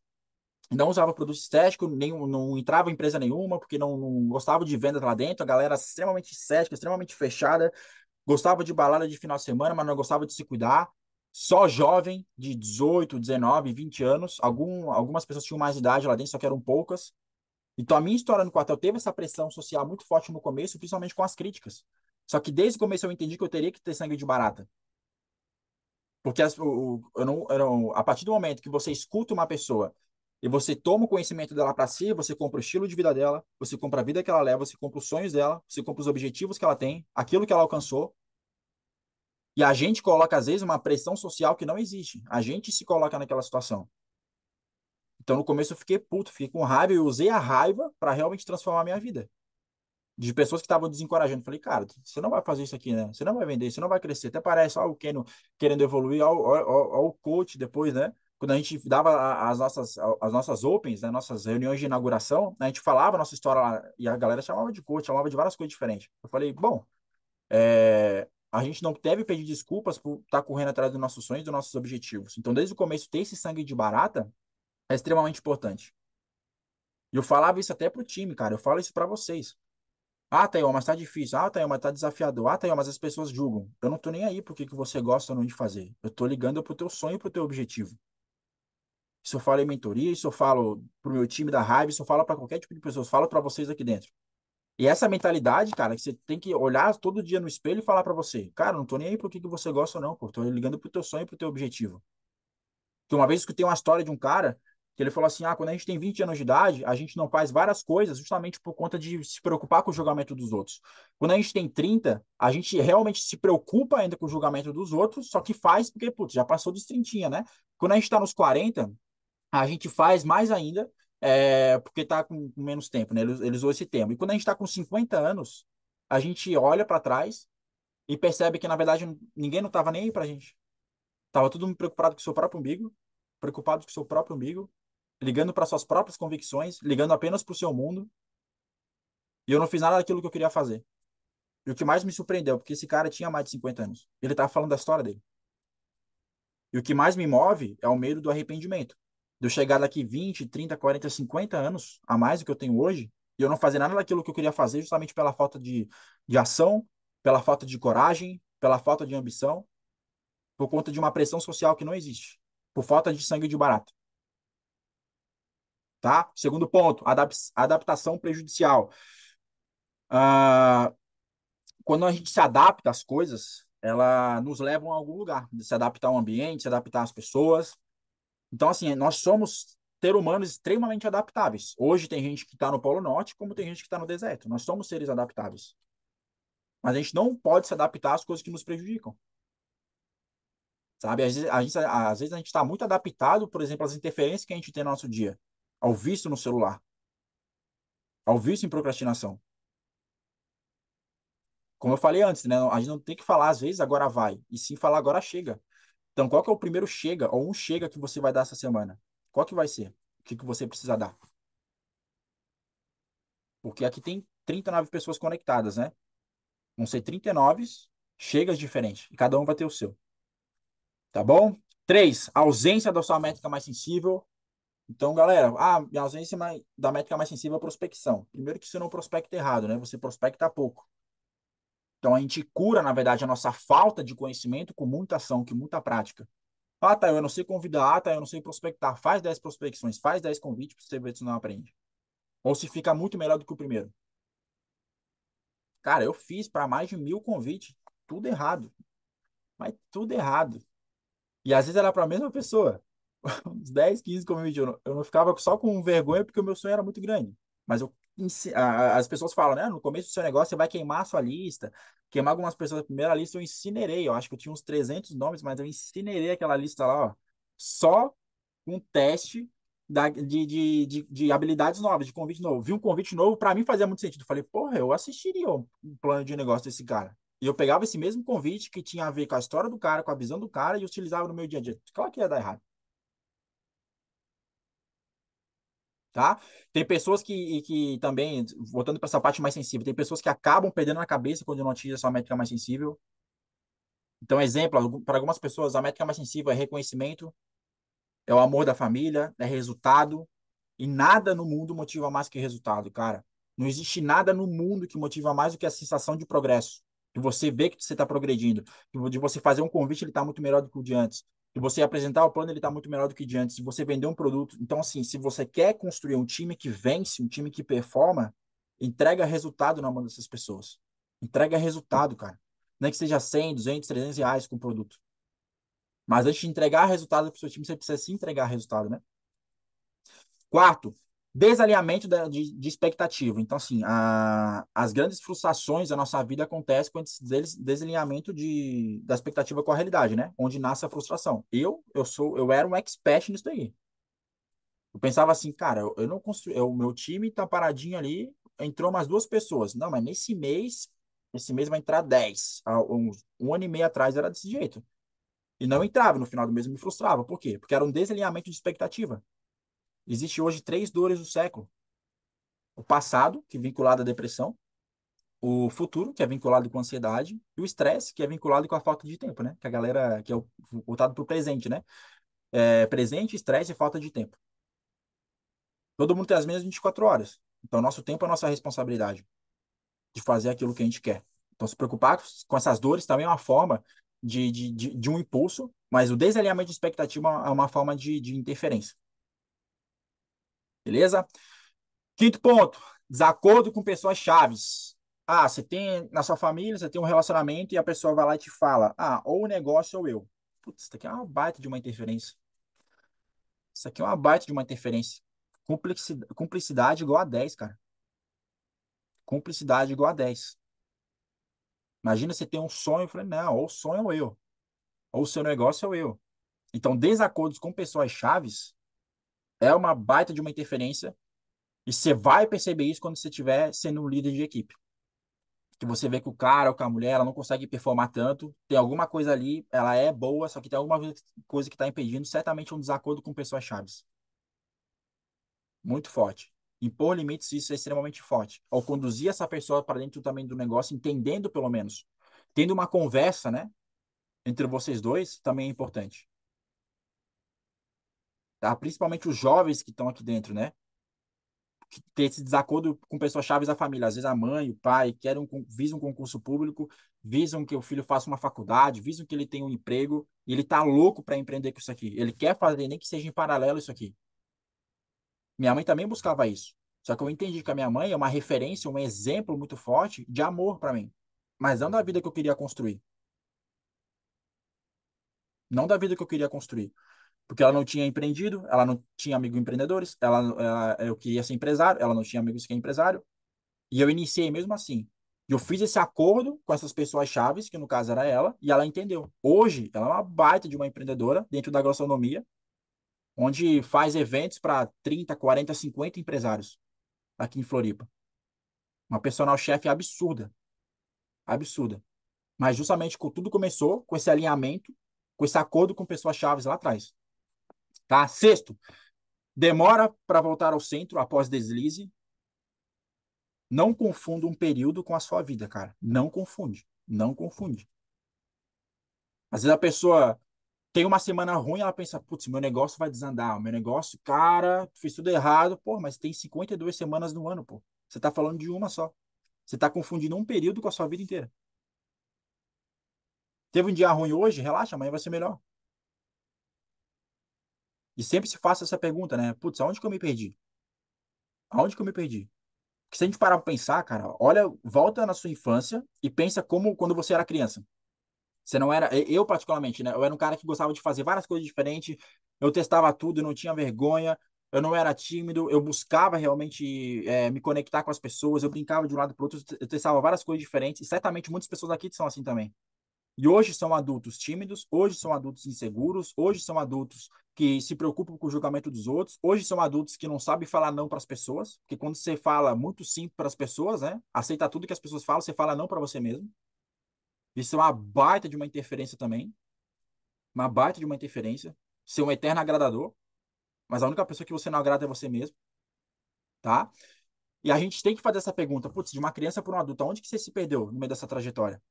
Não usava produto estético, não entrava em empresa nenhuma, porque não gostava de venda lá dentro. A galera extremamente cética, extremamente fechada, gostava de balada de final de semana, mas não gostava de se cuidar, só jovem, de 18, 19, 20 anos, algumas pessoas tinham mais idade lá dentro, só que eram poucas. Então, a minha história no quartel teve essa pressão social muito forte no começo, principalmente com as críticas. Só que desde o começo eu entendi que eu teria que ter sangue de barata. Porque eu não, a partir do momento que você escuta uma pessoa e você toma o conhecimento dela para si, você compra o estilo de vida dela, você compra a vida que ela leva, você compra os sonhos dela, você compra os objetivos que ela tem, aquilo que ela alcançou. E a gente coloca, às vezes, uma pressão social que não existe. A gente se coloca naquela situação. Então, no começo, eu fiquei puto, fiquei com raiva e eu usei a raiva para realmente transformar a minha vida. De pessoas que estavam desencorajando. Falei, cara, você não vai fazer isso aqui, né? Você não vai vender, você não vai crescer. Até parece, ó, o Keno querendo evoluir, ó, o coach depois, né? Quando a gente dava as nossas opens, né? Nossas reuniões de inauguração, a gente falava a nossa história lá e a galera chamava de coach, chamava de várias coisas diferentes. Eu falei, bom, a gente não deve pedir desculpas por estar correndo atrás dos nossos sonhos, dos nossos objetivos. Então, desde o começo, ter esse sangue de barata é extremamente importante. E eu falava isso até pro time, cara. Eu falo isso para vocês. Ah, Tayo, mas tá difícil. Ah, Tayo, mas tá desafiador. Ah, Tayo, mas as pessoas julgam. Eu não tô nem aí pro que você gosta ou não de fazer. Eu tô ligando pro teu sonho e pro teu objetivo. Isso eu falo em mentoria, isso eu falo pro meu time da Raiva, isso eu falo para qualquer tipo de pessoa, eu falo para vocês aqui dentro. E essa mentalidade, cara, que você tem que olhar todo dia no espelho e falar para você, cara, não tô nem aí pro que você gosta ou não, pô. Tô ligando pro teu sonho e pro teu objetivo. Que uma vez eu escutei uma história de um cara que ele falou assim: ah, quando a gente tem 20 anos de idade, a gente não faz várias coisas justamente por conta de se preocupar com o julgamento dos outros. Quando a gente tem 30, a gente realmente se preocupa ainda com o julgamento dos outros, só que faz porque, putz, já passou dos 30, né? Quando a gente está nos 40, a gente faz mais ainda, porque está com menos tempo, né? Eles usam esse termo. E quando a gente está com 50 anos, a gente olha para trás e percebe que, na verdade, ninguém não estava nem aí para a gente. Tava todo mundo preocupado com o seu próprio umbigo, preocupado com o seu próprio umbigo, ligando para suas próprias convicções, ligando apenas para o seu mundo. E eu não fiz nada daquilo que eu queria fazer. E o que mais me surpreendeu, porque esse cara tinha mais de 50 anos. Ele tava falando da história dele. E o que mais me move é o medo do arrependimento. De eu chegar daqui 20, 30, 40, 50 anos a mais do que eu tenho hoje, e eu não fazer nada daquilo que eu queria fazer justamente pela falta de ação, pela falta de coragem, pela falta de ambição, por conta de uma pressão social que não existe, por falta de sangue de barata. Tá? Segundo ponto, adaptação prejudicial. Ah, quando a gente se adapta às coisas, ela nos levam a algum lugar, se adaptar ao ambiente, se adaptar às pessoas. Então, assim, nós somos seres humanos extremamente adaptáveis. Hoje tem gente que está no Polo Norte, como tem gente que está no deserto. Nós somos seres adaptáveis. Mas a gente não pode se adaptar às coisas que nos prejudicam. Sabe? Às vezes a gente está muito adaptado, por exemplo, às interferências que a gente tem no nosso dia, ao vício no celular, ao vício em procrastinação. Como eu falei antes, né? A gente não tem que falar, às vezes, agora vai, e sim falar agora chega. Então, qual que é o primeiro chega, ou um chega que você vai dar essa semana? Qual que vai ser? O que que você precisa dar? Porque aqui tem 39 pessoas conectadas, né? Vão ser 39 chegas diferentes, e cada um vai ter o seu. Tá bom? 3, ausência da sua métrica mais sensível. Então, galera, minha ausência da métrica mais sensível é prospecção. Primeiro que você não prospecta errado, né? Você prospecta pouco. Então, a gente cura, na verdade, a nossa falta de conhecimento com muita ação, com muita prática. Ah, tá, eu não sei convidar. Ah, tá, eu não sei prospectar. Faz 10 prospecções, faz 10 convites para você ver se não aprende. Ou se fica muito melhor do que o primeiro. Cara, eu fiz para mais de 1.000 convites, tudo errado. Mas tudo errado. E às vezes era para a mesma pessoa. Uns 10, 15 convites. Eu não ficava só com vergonha porque o meu sonho era muito grande. Mas as pessoas falam, né? No começo do seu negócio você vai queimar a sua lista. Queimar algumas pessoas da primeira lista eu incinerei. Eu acho que eu tinha uns 300 nomes, mas eu incinerei aquela lista lá, ó. Só um teste de habilidades novas, de convite novo. Vi um convite novo, para mim fazia muito sentido. Falei, porra, eu assistiria um plano de negócio desse cara. E eu pegava esse mesmo convite que tinha a ver com a história do cara, com a visão do cara, e utilizava no meu dia a dia. Claro que ia dar errado. Tá? Tem pessoas que também, voltando para essa parte mais sensível, tem pessoas que acabam perdendo a cabeça quando não atingem a sua métrica mais sensível. Então, exemplo, para algumas pessoas, a métrica mais sensível é reconhecimento, é o amor da família, é resultado, e nada no mundo motiva mais que resultado, cara. Não existe nada no mundo que motiva mais do que a sensação de progresso. que você vê que você está progredindo, de você fazer um convite, ele está muito melhor do que o de antes, de você apresentar o plano, ele está muito melhor do que o de antes, de você vender um produto. Então, assim, se você quer construir um time que vence, um time que performa, entrega resultado na mão dessas pessoas. Entrega resultado, cara. Não é que seja 100, 200, 300 reais com o produto. Mas antes de entregar resultado para o seu time, você precisa se entregar resultado, né? Quarto, desalinhamento de expectativa. Então, assim, as grandes frustrações da nossa vida acontecem com esse desalinhamento da expectativa com a realidade, né? Onde nasce a frustração. Eu era um expert nisso daí. Eu pensava assim, cara, eu não construí, o meu time tá paradinho ali, entrou umas duas pessoas. Não, mas esse mês vai entrar 10. Um ano e meio atrás era desse jeito. E não entrava, no final do mês eu me frustrava. Por quê? Porque era um desalinhamento de expectativa. Existe hoje três dores do século. O passado, que é vinculado à depressão, o futuro, que é vinculado com a ansiedade, e o estresse, que é vinculado com a falta de tempo, né? Que a galera, que é voltado para o presente, né? Presente, estresse e falta de tempo. Todo mundo tem as mesmas 24 horas. Então, nosso tempo é a nossa responsabilidade de fazer aquilo que a gente quer. Então, se preocupar com essas dores também é uma forma de um impulso, mas o desalinhamento de expectativa é uma forma de interferência. Beleza? Quinto ponto, desacordo com pessoas chaves. Ah, você tem na sua família, você tem um relacionamento e a pessoa vai lá e te fala: ah, ou o negócio ou eu. Putz, isso aqui é uma baita de uma interferência. Isso aqui é uma baita de uma interferência. Cumplicidade igual a 10, cara. Cumplicidade igual a 10. Imagina você ter um sonho, eu falei, não, ou o sonho ou eu. Ou o seu negócio ou eu. Então, desacordos com pessoas chaves é uma baita de uma interferência e você vai perceber isso quando você estiver sendo um líder de equipe. Que você vê que o cara ou que a mulher ela não consegue performar tanto, tem alguma coisa ali, ela é boa, só que tem alguma coisa que está impedindo, certamente um desacordo com pessoas chaves. Muito forte. Impor limites, isso é extremamente forte. Ao conduzir essa pessoa para dentro também do negócio, entendendo pelo menos, tendo uma conversa, né, entre vocês dois, também é importante. Tá? Principalmente os jovens que estão aqui dentro, né? Que ter esse desacordo com pessoas chaves da família. Às vezes a mãe, o pai visam um concurso público, visam que o filho faça uma faculdade, visam que ele tenha um emprego, e ele tá louco para empreender com isso aqui. Ele quer fazer, nem que seja em paralelo isso aqui. Minha mãe também buscava isso. Só que eu entendi que a minha mãe é uma referência, um exemplo muito forte de amor para mim. Mas não da vida que eu queria construir. Não da vida que eu queria construir. Porque ela não tinha empreendido, ela não tinha amigos empreendedores, eu queria ser empresário, ela não tinha amigos que é empresário, e eu iniciei mesmo assim. Eu fiz esse acordo com essas pessoas chaves, que no caso era ela, e ela entendeu. Hoje, ela é uma baita de uma empreendedora dentro da gastronomia, onde faz eventos para 30, 40, 50 empresários aqui em Floripa. Uma personal chefe absurda, absurda. Mas justamente tudo começou com esse alinhamento, com esse acordo com pessoas chaves lá atrás. Tá? Sexto, demora para voltar ao centro após deslize. Não confunda um período com a sua vida, cara. Não confunde. Não confunde. Às vezes a pessoa tem uma semana ruim, ela pensa, putz, meu negócio vai desandar. O meu negócio, cara, fiz tudo errado. Pô, mas tem 52 semanas no ano, pô. Você tá falando de uma só. Você tá confundindo um período com a sua vida inteira. Teve um dia ruim hoje? Relaxa, amanhã vai ser melhor. E sempre se faça essa pergunta, né? Putz, aonde que eu me perdi? Aonde que eu me perdi? Porque se a gente parar pra pensar, cara, olha, volta na sua infância e pensa como quando você era criança. Você não era, eu particularmente, né? Eu era um cara que gostava de fazer várias coisas diferentes, eu testava tudo, eu não tinha vergonha, eu não era tímido, eu buscava realmente me conectar com as pessoas, eu brincava de um lado para o outro, eu testava várias coisas diferentes, e certamente muitas pessoas aqui são assim também. E hoje são adultos tímidos, hoje são adultos inseguros, hoje são adultos que se preocupam com o julgamento dos outros, hoje são adultos que não sabem falar não para as pessoas, porque quando você fala muito sim para as pessoas, né? Aceita tudo que as pessoas falam, você fala não para você mesmo. Isso é uma baita de uma interferência também, uma baita de uma interferência. Ser um eterno agradador, mas a única pessoa que você não agrada é você mesmo, tá? E a gente tem que fazer essa pergunta, putz, de uma criança para um adulto, aonde que você se perdeu no meio dessa trajetória?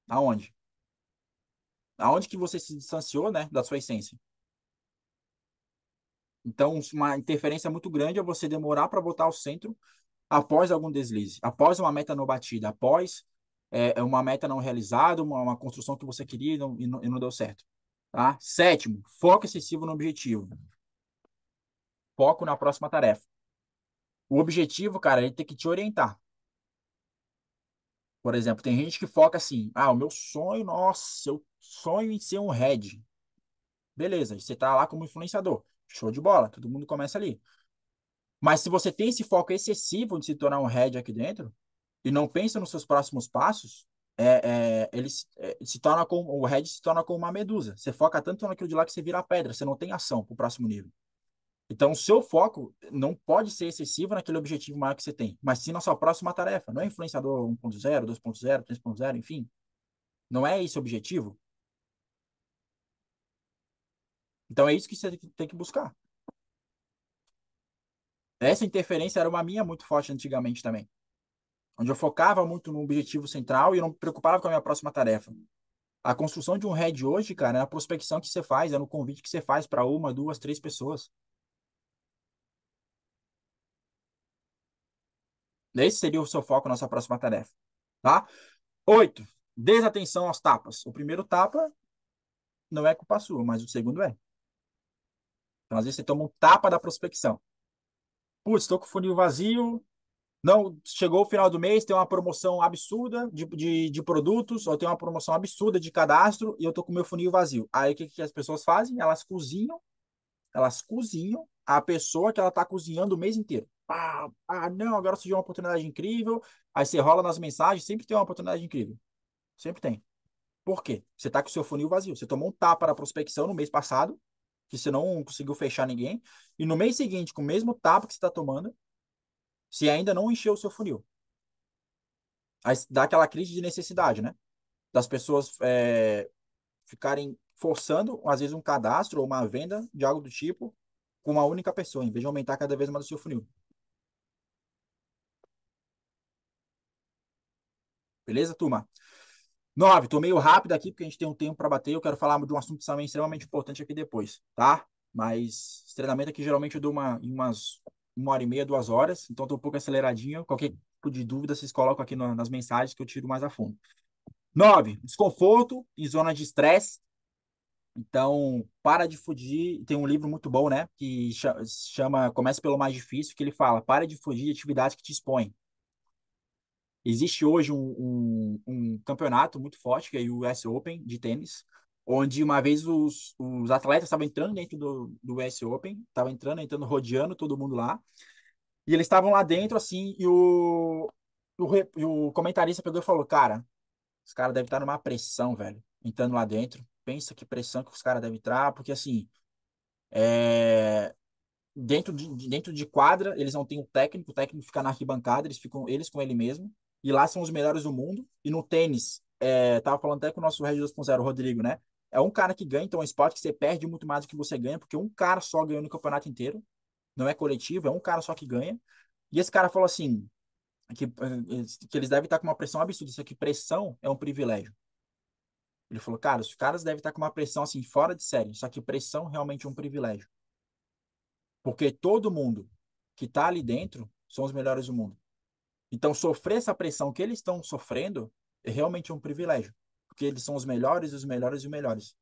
Aonde? Aonde que você se distanciou, né, da sua essência? Então, uma interferência muito grande é você demorar para voltar ao centro após algum deslize, após uma meta não batida, após é uma meta não realizada, uma construção que você queria e não deu certo. Tá? Sétimo, foco excessivo no objetivo. Foco na próxima tarefa. O objetivo, cara, ele tem que te orientar. Por exemplo, tem gente que foca assim, o meu sonho, nossa, eu sonho em ser um head. Beleza, você tá lá como influenciador. Show de bola, todo mundo começa ali. Mas se você tem esse foco excessivo de se tornar um head aqui dentro e não pensa nos seus próximos passos, se torna como o head se torna como uma medusa. Você foca tanto naquilo de lá que você vira pedra, você não tem ação para o próximo nível. Então, o seu foco não pode ser excessivo naquele objetivo maior que você tem, mas sim na sua próxima tarefa. Não é influenciador 1.0, 2.0, 3.0, enfim. Não é esse o objetivo. Então, é isso que você tem que buscar. Essa interferência era uma minha muito forte antigamente também, onde eu focava muito no objetivo central e eu não me preocupava com a minha próxima tarefa. A construção de um head hoje, cara, é a prospecção que você faz, é no convite que você faz para uma, duas, três pessoas. Esse seria o seu foco na sua próxima tarefa, tá? 8. Desatenção aos tapas. O primeiro tapa não é culpa sua, mas o segundo é. Então, às vezes, você toma um tapa da prospecção. Putz, estou com o funil vazio. Não, chegou o final do mês, tem uma promoção absurda de produtos, ou tem uma promoção absurda de cadastro, e eu estou com o meu funil vazio. Aí, o que as pessoas fazem? Elas cozinham a pessoa que ela está cozinhando o mês inteiro. Não, agora surgiu uma oportunidade incrível. Aí você rola nas mensagens, sempre tem uma oportunidade incrível. Sempre tem. Por quê? Você está com o seu funil vazio. Você tomou um tapa da prospecção no mês passado, que você não conseguiu fechar ninguém, e no mês seguinte, com o mesmo tapa que você está tomando, você ainda não encheu o seu funil. Aí dá aquela crise de necessidade, né? Das pessoas ficarem forçando, às vezes, um cadastro ou uma venda de algo do tipo com uma única pessoa, em vez de aumentar cada vez mais o seu funil. Beleza, turma? 9, tô meio rápido aqui, porque a gente tem um tempo para bater. Eu quero falar de um assunto também extremamente importante aqui depois, tá? Mas esse treinamento aqui geralmente eu dou uma hora e meia, 2 horas, então tô um pouco aceleradinho. Qualquer tipo de dúvida, vocês colocam aqui nas mensagens que eu tiro mais a fundo. 9, desconforto e zona de estresse. Então, para de fugir. Tem um livro muito bom, né? Que chama Comece pelo Mais Difícil, que ele fala: para de fugir de atividades que te expõem. Existe hoje um campeonato muito forte, que é o US Open de tênis, onde uma vez os atletas estavam entrando dentro do US Open, estavam entrando, rodeando todo mundo lá, e eles estavam lá dentro, assim, e o comentarista pegou e falou: Cara, os caras devem estar numa pressão, velho, entrando lá dentro. Pensa que pressão que os caras devem entrar, porque assim, dentro de quadra, eles não têm o técnico fica na arquibancada, eles ficam eles com ele mesmo, e lá são os melhores do mundo. E no tênis, tava falando até com o nosso Red 2.0, o Rodrigo, né? É um cara que ganha, então é um esporte que você perde muito mais do que você ganha, porque um cara só ganhou no campeonato inteiro, não é coletivo, é um cara só que ganha. E esse cara falou assim, que eles devem estar com uma pressão absurda, isso aqui, pressão é um privilégio. Ele falou, cara, os caras devem estar com uma pressão assim, fora de série, só que pressão realmente é um privilégio. Porque todo mundo que está ali dentro são os melhores do mundo. Então, sofrer essa pressão que eles estão sofrendo é realmente um privilégio. Porque eles são os melhores, os melhores e os melhores.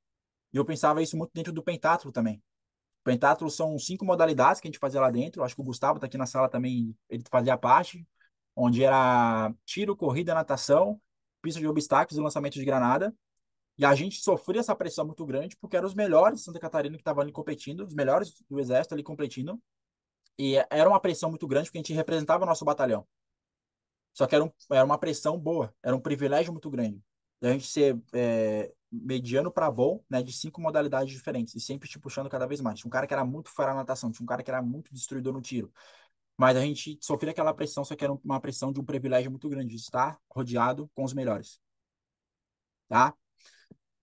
E eu pensava isso muito dentro do pentatlo também. O pentatlo são 5 modalidades que a gente fazia lá dentro. Acho que o Gustavo está aqui na sala também, ele fazia parte. Onde era tiro, corrida, natação, pista de obstáculos e lançamento de granada. E a gente sofria essa pressão muito grande porque eram os melhores de Santa Catarina que estavam ali competindo, os melhores do exército ali competindo. E era uma pressão muito grande porque a gente representava o nosso batalhão. Só que era uma pressão boa, era um privilégio muito grande. E a gente ser mediano para bom, né, de 5 modalidades diferentes, e sempre te puxando cada vez mais. Tinha um cara que era muito fera na natação, tinha um cara que era muito destruidor no tiro. Mas a gente sofria aquela pressão, só que era uma pressão de um privilégio muito grande, de estar rodeado com os melhores. Tá?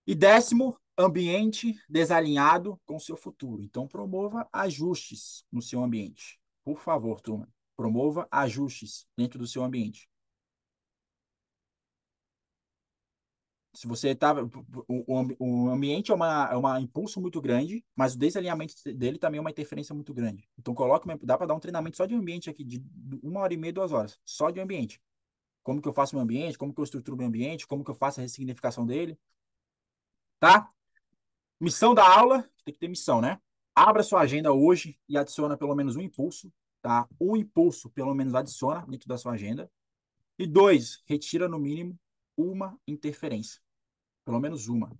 E 10º, ambiente desalinhado com o seu futuro. Então, promova ajustes no seu ambiente. Por favor, turma. Promova ajustes dentro do seu ambiente. Se você tá, o ambiente é uma impulso muito grande, mas o desalinhamento dele também é uma interferência muito grande. Então, dá para dar um treinamento só de ambiente aqui, de 1 hora e meia, 2 horas, só de ambiente. como que eu faço meu ambiente, como que eu estruturo meu ambiente, como que eu faço a ressignificação dele, tá? Missão da aula, tem que ter missão, né? Abra sua agenda hoje e adiciona pelo menos um impulso, tá? Um impulso, pelo menos, adiciona dentro da sua agenda. E dois, retira no mínimo uma interferência, pelo menos uma,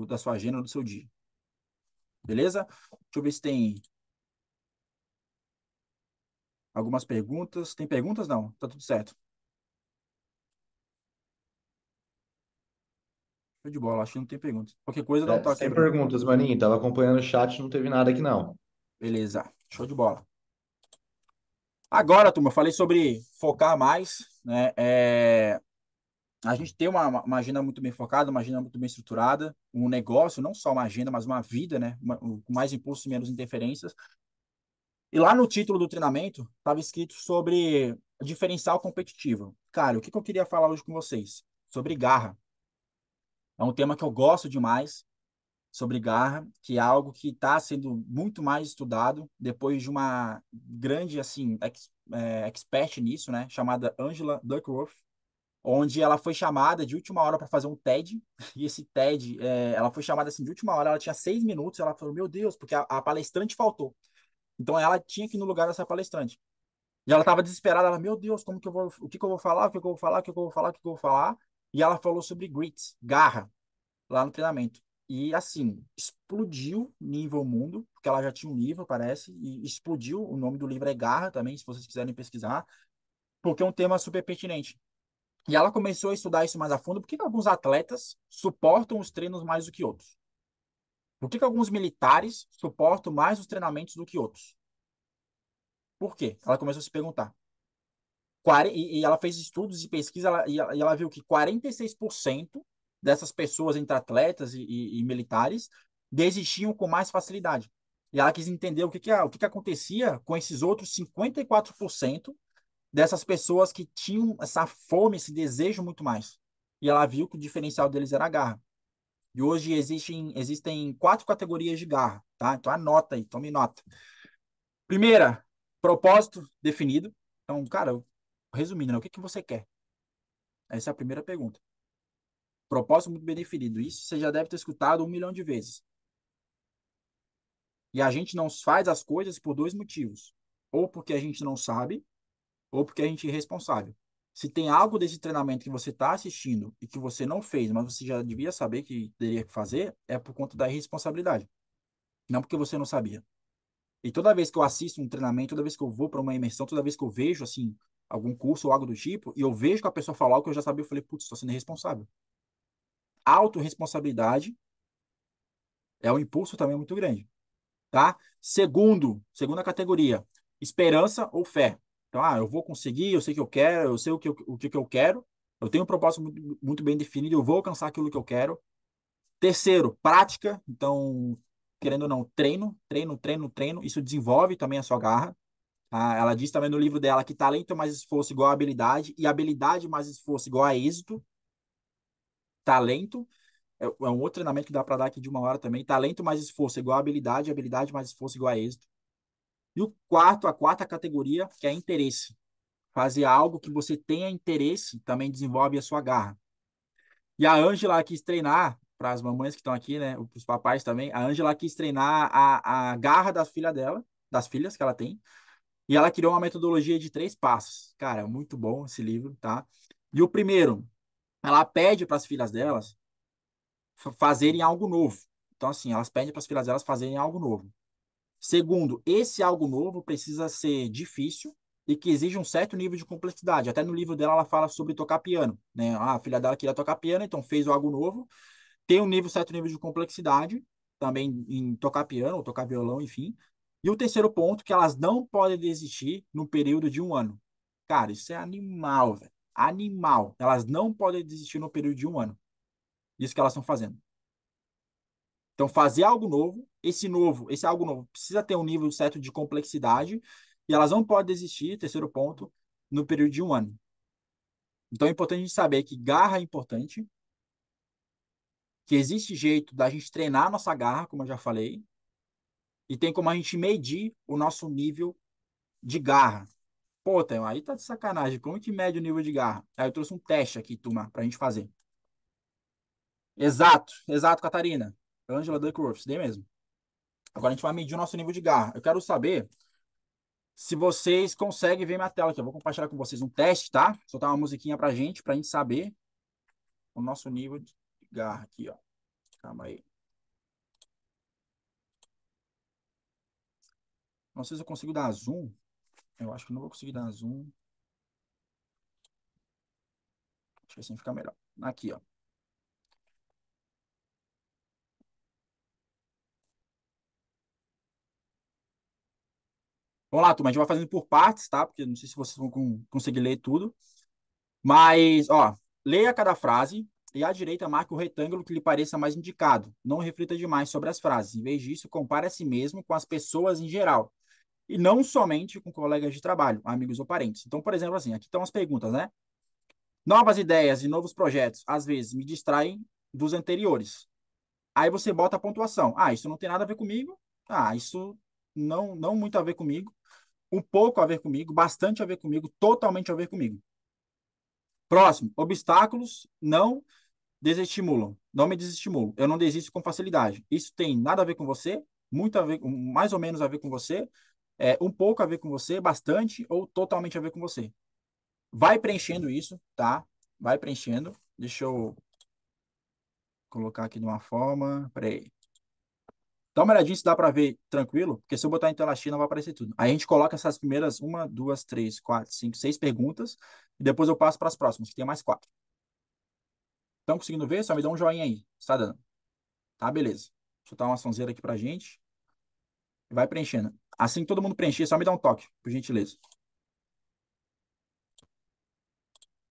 da sua agenda, do seu dia. Beleza? Deixa eu ver se tem algumas perguntas. Tem perguntas? Não, tá tudo certo. Show de bola, acho que não tem perguntas. Qualquer coisa, dá um É, toque aí sem pra mim. perguntas, maninho. Tava acompanhando o chat, não teve nada aqui não. Beleza, show de bola. Agora, turma, eu falei sobre focar mais, né? A gente tem uma agenda muito bem focada, uma agenda muito bem estruturada, um negócio, não só uma agenda, mas uma vida, né? Com mais impulso e menos interferências. E lá no título do treinamento estava escrito sobre diferencial competitivo. Cara, o que eu queria falar hoje com vocês? Sobre garra. É um tema que eu gosto demais, sobre garra, que é algo que está sendo muito mais estudado depois de uma grande, assim, expert nisso, né? Chamada Angela Duckworth, onde ela foi chamada de última hora para fazer um TED, e esse TED, ela foi chamada assim de última hora, ela tinha 6 minutos, ela falou, meu Deus, porque a palestrante faltou. Então ela tinha que ir no lugar dessa palestrante. E ela estava desesperada, ela, meu Deus, como que eu vou, o que que eu vou falar, o que que eu vou falar, o que que eu vou falar, o que que eu vou falar. E ela falou sobre grit, garra, lá no treinamento. E assim, explodiu nível mundo, porque ela já tinha um livro, parece, e explodiu. O nome do livro é Garra também, se vocês quiserem pesquisar, porque é um tema super pertinente. E ela começou a estudar isso mais a fundo, por que que alguns atletas suportam os treinos mais do que outros? Por que que alguns militares suportam mais os treinamentos do que outros? Por quê? Ela começou a se perguntar. E ela fez estudos e pesquisa e ela viu que 46% dessas pessoas, entre atletas e militares, desistiam com mais facilidade. E ela quis entender o que acontecia com esses outros 54% dessas pessoas que tinham essa fome, esse desejo muito mais. E ela viu que o diferencial deles era a garra. E hoje existem 4 categorias de garra, tá? Então anota aí, tome nota. Primeira, propósito definido. Então, cara, resumindo, né? O que que você quer? Essa é a primeira pergunta. Propósito muito bem definido. Isso você já deve ter escutado 1 milhão de vezes. E a gente não faz as coisas por 2 motivos. Ou porque a gente não sabe, ou porque a gente é irresponsável. Se tem algo desse treinamento que você está assistindo e que você não fez, mas você já devia saber que teria que fazer, é por conta da irresponsabilidade. Não porque você não sabia. E toda vez que eu assisto um treinamento, toda vez que eu vou para uma imersão, toda vez que eu vejo, assim, algum curso ou algo do tipo, e eu vejo que a pessoa falar o que eu já sabia, eu falei, putz, estou sendo irresponsável. Autoresponsabilidade é um impulso também muito grande, tá? Segunda categoria, esperança ou fé. Então, eu vou conseguir, eu sei que eu quero, eu sei o que eu quero, eu tenho um propósito muito bem definido, eu vou alcançar aquilo que eu quero. Terceiro, prática. Então, querendo ou não, treino. Isso desenvolve também a sua garra. Ela diz também no livro dela que talento mais esforço igual a habilidade, e habilidade mais esforço igual a êxito. Talento é um outro treinamento que dá para dar aqui de 1 hora também. Talento mais esforço igual a habilidade, habilidade mais esforço igual a êxito. E a quarta categoria, que é interesse. Fazer algo que você tenha interesse também desenvolve a sua garra. E a Ângela quis treinar, para as mamães que estão aqui, né? Para os papais também, a Ângela quis treinar a garra da filha dela, das filhas que ela tem. E ela criou uma metodologia de 3 passos. Cara, muito bom esse livro, tá? E o primeiro, ela pede para as filhas delas fazerem algo novo. Então, assim, elas pedem para as filhas delas fazerem algo novo. Segundo, esse algo novo precisa ser difícil e que exige um certo nível de complexidade. Até no livro dela ela fala sobre tocar piano, né? A filha dela queria tocar piano, então fez algo novo. Tem certo nível de complexidade também em tocar piano ou tocar violão, enfim. E o terceiro ponto, que elas não podem desistir no período de 1 ano. Cara, isso é animal, velho. Animal. Elas não podem desistir no período de 1 ano. Isso que elas estão fazendo. Então, fazer algo novo, esse algo novo precisa ter um nível certo de complexidade e elas não podem desistir, terceiro ponto, no período de 1 ano. Então, é importante a gente saber que garra é importante, que existe jeito da gente treinar a nossa garra, como eu já falei, e tem como a gente medir o nosso nível de garra. Pô, Théo, aí tá de sacanagem. Como que mede o nível de garra? Aí eu trouxe um teste aqui, turma, pra gente fazer. Exato, exato, Catarina. Angela Duckworth, isso daí mesmo. Agora a gente vai medir o nosso nível de garra. Eu quero saber se vocês conseguem ver minha tela aqui. Eu vou compartilhar com vocês um teste, tá? Soltar uma musiquinha pra gente saber o nosso nível de garra aqui, ó. Calma aí. Não sei se eu consigo dar zoom. Eu acho que não vou conseguir dar zoom. Acho que assim fica melhor. Aqui, ó. Vamos lá, turma. A gente vai fazendo por partes, tá? Porque não sei se vocês vão conseguir ler tudo. Mas, ó, leia cada frase e à direita marque o retângulo que lhe pareça mais indicado. Não reflita demais sobre as frases. Em vez disso, compare a si mesmo com as pessoas em geral. E não somente com colegas de trabalho, amigos ou parentes. Então, por exemplo, assim, aqui estão as perguntas, né? Novas ideias e novos projetos, às vezes, me distraem dos anteriores. Aí você bota a pontuação. Ah, isso não tem nada a ver comigo. Ah, isso não muito a ver comigo. Um pouco a ver comigo, bastante a ver comigo, totalmente a ver comigo. Próximo, obstáculos não desestimulam, não me desestimulam. Eu não desisto com facilidade. Isso tem nada a ver com você, muito a ver, mais ou menos a ver com você, um pouco a ver com você, bastante ou totalmente a ver com você. Vai preenchendo isso, tá? Vai preenchendo. Deixa eu colocar aqui de uma forma. Peraí. Dá uma olhadinha se dá para ver tranquilo, porque se eu botar em tela cheia não vai aparecer tudo. Aí a gente coloca essas primeiras uma, duas, três, quatro, cinco, seis perguntas e depois eu passo para as próximas, que tem mais quatro. Estão conseguindo ver? Só me dá um joinha aí. Está dando. Tá, beleza. Deixa eu dar uma sonzeira aqui pra gente. Vai preenchendo. Assim que todo mundo preencher, só me dá um toque, por gentileza.